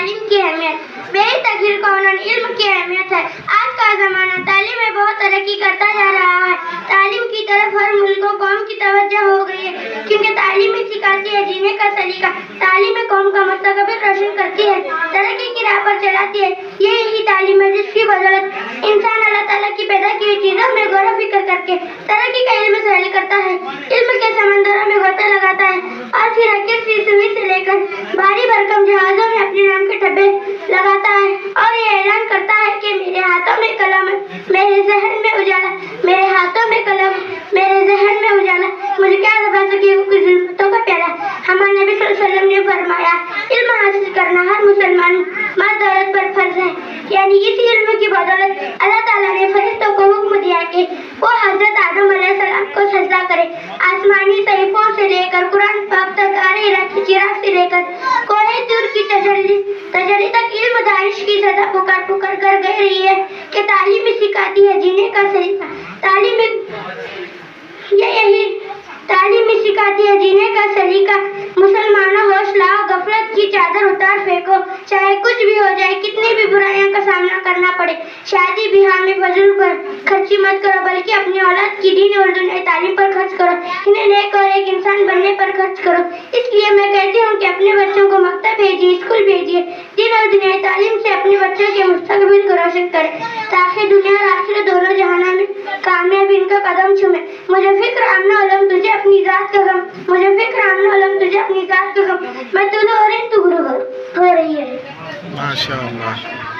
تعلیم کی اہمیت۔ میری تقریر کا عنوان علم کی اہمیت ہے۔ آج کا زمانہ تعلیم میں بہت ترقی کرتا جا رہا ہے۔ تعلیم کی طرف ہر ملک و قوم کی توجہ ہو گئی ہے، کیونکہ تعلیم میں سکھاتی ہے جینے کا سلیقہ۔ تعلیم قوم کا مستقبل روشن کرتی ہے، ترقی کی راہ پر چلاتی ہے۔ یہی تعلیم ہے جس کی بدولت انسان اللہ تعالیٰ کی پیدا کی ہوئی چیزوں میں غور و فکر کر کے ترقی کا علم سے حاصل کرتا ہے، علم کے سمندروں میں غوطہ لگاتا ہے، اور پھر حقیقت سی سوئی سے لے کر بھاری بھرکم جہازوں میں اپنے نام کے ٹھپے لگاتا ہے، اور یہ اعلان کرتا ہے کہ میرے ہاتھوں میں قلم ہے، میرے ذہن میں اجالا، میرے ہاتھوں میں قلم ہے، میرے ذہن میں اجالا، مجھے کیا دبا سکے وہ کچھ ظلمتوں کا پیالہ۔ ہمارے نبی صلی اللہ علیہ وسلم نے فرمایا، علم حاصل کرنا ہر مسلمان مرد عورت پر فرض ہے، یعنی اسی علم کی بدولت اللہ تعالیٰ نے فرشتوں کو حکم دیا کہ وہ حضرت آدم علیہ السلام کو سجدہ کرے۔ آسمانی صحیفوں سے لے کر قرآن پاک تک، ہرا کی چراغ سے لے کر کوہ طور کی تجلی تک علم دانش کی صدا پکار کر گئی رہی ہے کہ تعلیم سکھاتی ہے جینے کا سلیقہ۔ تعلیم سکھاتی ہے جینے کا سلیقہ۔ مسلمانوں ہوش لاؤ، غفلت کی چادر اتار پھینکو، چاہے کچھ بھی ہو جائے، کتنی بھی برائیوں کا سامنا کرنا پڑے، شادی بیاہ میں فضول پر خرچی مت کرو، بلکہ اپنی اولاد کی دین اور دنیا تعلیم پر خرچ کرو، انہیں نیک اور ایک انسان بننے پر خرچ کرو۔ اس لیے میں کہتی ہوں کہ اپنے بچوں کو مکتب بھیجیے، اسکول بھیجیے، دین اور دنیا تعلیم سے اپنے بچوں کے مستقبل کو روشن کریں، تاکہ دنیا اور آخرت دونوں جہانوں میں کامیابی ان کا قدم چومے۔ مجھے فکر آمنہ علم تجھے اپنی ذات کا غم، مجھے فکر آمنہ علم تجھے اپنی ذات کا غم، میں تو ہو رہی تو گرو ہو رہی ہے۔ ماشاء اللہ۔